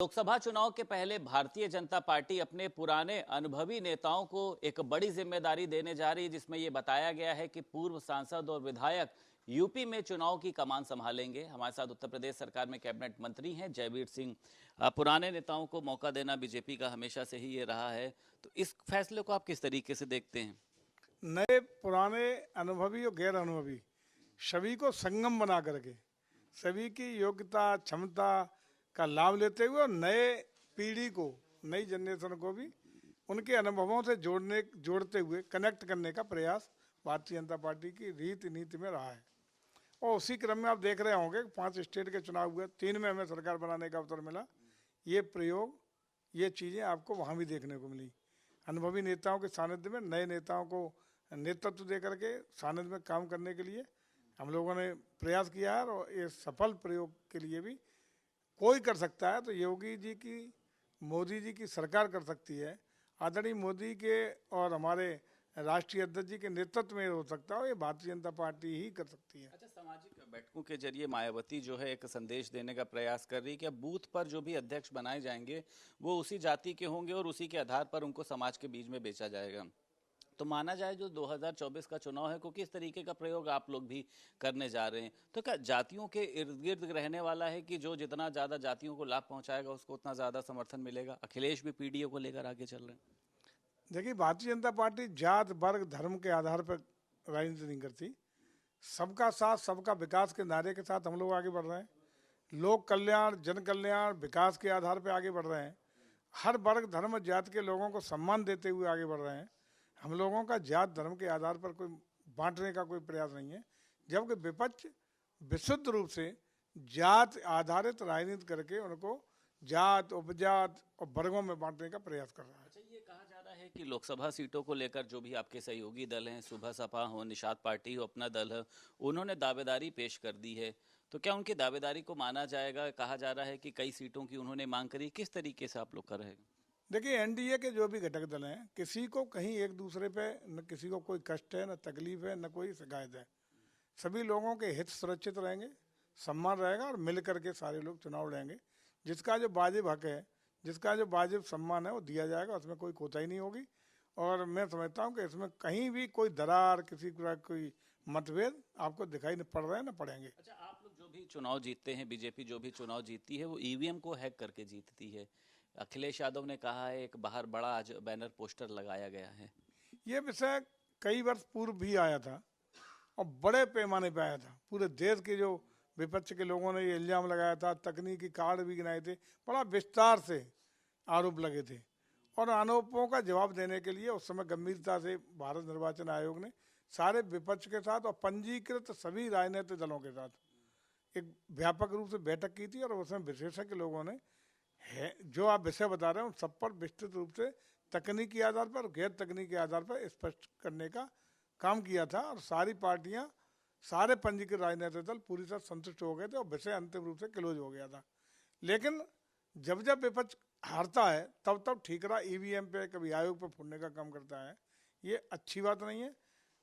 लोकसभा चुनाव के पहले भारतीय जनता पार्टी अपने पुराने अनुभवी नेताओं को एक बड़ी जिम्मेदारी देने जा रही है, जिसमें यह बताया गया है कि पूर्व सांसद और विधायक यूपी में चुनाव की कमान संभालेंगे। हमारे साथ उत्तर प्रदेश सरकार में कैबिनेट मंत्री हैं जयवीर सिंह। पुराने नेताओं को मौका देना बीजेपी का हमेशा से ही ये रहा है, तो इस फैसले को आप किस तरीके से देखते हैं? नए पुराने अनुभवी और गैर अनुभवी सभी को संगम बना करके सभी की योग्यता क्षमता का लाभ लेते हुए और नए पीढ़ी को, नई जनरेशन को भी उनके अनुभवों से जोड़ते हुए कनेक्ट करने का प्रयास भारतीय जनता पार्टी की रीति नीति में रहा है। और उसी क्रम में आप देख रहे होंगे 5 स्टेट के चुनाव हुए, 3 में हमें सरकार बनाने का अवसर मिला। ये प्रयोग, ये चीज़ें आपको वहाँ भी देखने को मिली। अनुभवी नेताओं के सानिध्य में नए नेताओं को नेतृत्व दे करके सानिध्य में काम करने के लिए हम लोगों ने प्रयास किया है। और ये सफल प्रयोग के लिए भी कोई कर सकता है तो योगी जी की, मोदी जी की सरकार कर सकती है। आदरणीय मोदी के और हमारे राष्ट्रीय अध्यक्ष जी के नेतृत्व में हो सकता है, ये भारतीय जनता पार्टी ही कर सकती है। अच्छा, सामाजिक बैठकों के जरिए मायावती जो है एक संदेश देने का प्रयास कर रही है कि अब बूथ पर जो भी अध्यक्ष बनाए जाएंगे वो उसी जाति के होंगे और उसी के आधार पर उनको समाज के बीच में बेचा जाएगा। तो माना जाए जो 2024 का चुनाव है, को किस तरीके का प्रयोग आप लोग भी करने जा रहे हैं? तो क्या जातियों के इर्द गिर्द रहने वाला है कि जो जितना ज़्यादा जातियों को लाभ पहुंचाएगा उसको उतना ज़्यादा समर्थन मिलेगा? अखिलेश भी पीडीओ को लेकर आगे चल रहे हैं। देखिए, भारतीय जनता पार्टी जात वर्ग धर्म के आधार पर राजनीति नहीं करती। सबका साथ सबका विकास के नारे के साथ हम लोग आगे बढ़ रहे हैं। लोक कल्याण, जन कल्याण, विकास के आधार पर आगे बढ़ रहे हैं। हर वर्ग धर्म जात के लोगों को सम्मान देते हुए आगे बढ़ रहे हैं। हम लोगों का जात धर्म के आधार पर कोई बांटने का कोई प्रयास नहीं है, जबकि विपक्ष विशुद्ध रूप से जात आधारित राजनीति करके उनको जात, उपजात और वर्गों में बांटने का प्रयास कर रहा है। अच्छा, ये कहा जा रहा है कि लोकसभा सीटों को लेकर जो भी आपके सहयोगी दल हैं, सुबह सपा हो, निषाद पार्टी हो, अपना दल है, उन्होंने दावेदारी पेश कर दी है, तो क्या उनकी दावेदारी को माना जाएगा? कहा जा रहा है कि कई सीटों की उन्होंने मांग करी, किस तरीके से आप लोग कर रहे हैं? देखिए, एनडीए के जो भी घटक दल हैं, किसी को कहीं एक दूसरे पे न किसी को कोई कष्ट है, न तकलीफ है, न कोई शिकायत है। सभी लोगों के हित सुरक्षित रहेंगे, सम्मान रहेगा और मिल करके सारे लोग चुनाव लड़ेंगे। जिसका जो वाजिब हक है, जिसका जो वाजिब सम्मान है वो दिया जाएगा, उसमें कोई कोताही नहीं होगी। और मैं समझता हूँ कि इसमें कहीं भी कोई दरार, किसी तरह कोई मतभेद आपको दिखाई नहीं पड़ रहे हैं, न पड़ेंगे। अच्छा, आप लोग जो भी चुनाव जीतते हैं, बीजेपी जो भी चुनाव जीतती है वो ईवीएम को हैक करके जीतती है। अखिलेश यादव ने कहा है, एक बाहर बड़ा आज बैनर पोस्टर लगाया गया है। ये विषय कई वर्ष पूर्व भी आया था और बड़े पैमाने पर आया था। पूरे देश के जो विपक्ष के लोगों ने ये इल्जाम लगाया था, तकनीकी कार्ड भी गिनाए थे, बड़ा विस्तार से आरोप लगे थे। और आरोपों का जवाब देने के लिए उस समय गंभीरता से भारत निर्वाचन आयोग ने सारे विपक्ष के साथ और पंजीकृत सभी राजनीतिक दलों के साथ एक व्यापक रूप से बैठक की थी। और उसमें विशेषज्ञ लोगों ने जो आप विषय बता रहे हैं उन सब पर विस्तृत रूप से तकनीकी आधार पर, गैर तकनीकी आधार पर स्पष्ट करने का काम किया था। और सारी पार्टियां, सारे पंजीकृत राजनीतिक दल पूरी तरह संतुष्ट हो गए थे और विषय अंतिम रूप से क्लोज हो गया था। लेकिन जब जब विपक्ष हारता है तब तब ठीकरा ईवीएम पे, कभी आयोग पे फूटने का काम करता है। ये अच्छी बात नहीं है।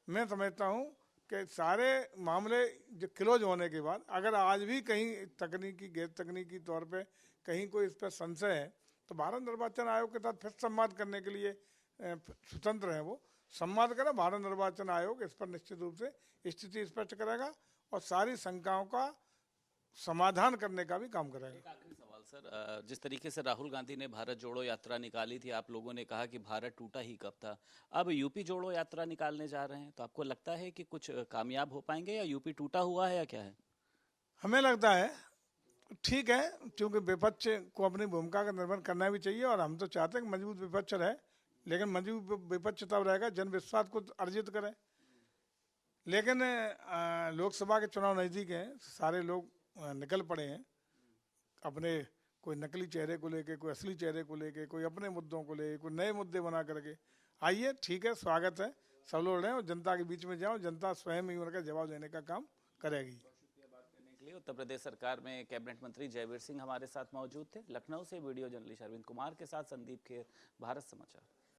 मैं समझता हूँ कि सारे मामले जो क्लोज होने के बाद अगर आज भी कहीं तकनीकी, गैर तकनीकी तौर पे कहीं कोई इस पर संशय है तो भारत निर्वाचन आयोग के साथ फिर संवाद करने के लिए स्वतंत्र है। वो संवाद करें, भारत निर्वाचन आयोग इस पर निश्चित रूप से स्थिति स्पष्ट करेगा और सारी शंकाओं का समाधान करने का भी काम करेगा। एक आखिरी सवाल सर, जिस तरीके से राहुल गांधी ने भारत जोड़ो यात्रा निकाली थी, आप लोगों ने कहा कि भारत टूटा ही कब था। अब यूपी जोड़ो यात्रा निकालने जा रहे हैं, तो आपको लगता है कि कुछ कामयाब हो पाएंगे या यूपी टूटा हुआ है या क्या है? हमें लगता है ठीक है, क्योंकि विपक्ष को अपनी भूमिका का निर्वहन करना भी चाहिए और हम तो चाहते हैं कि मजबूत विपक्ष रहे। लेकिन मजबूत विपक्ष तब रहेगा जन विश्वास को अर्जित करे। लेकिन लोकसभा के चुनाव नज़दीक हैं, सारे लोग निकल पड़े हैं अपने, कोई नकली चेहरे को लेके, कोई असली चेहरे को लेके, कोई अपने मुद्दों को लेके, कोई नए मुद्दे बना करके। आइए, ठीक है, स्वागत है, सब लोग रहें और जनता के बीच में जाओ, जनता स्वयं ही उनका जवाब देने का काम करेगी। उत्तर प्रदेश सरकार में कैबिनेट मंत्री जयवीर सिंह हमारे साथ मौजूद थे। लखनऊ से वीडियो जर्नलिस्ट अरविंद कुमार के साथ संदीप खेर, भारत समाचार।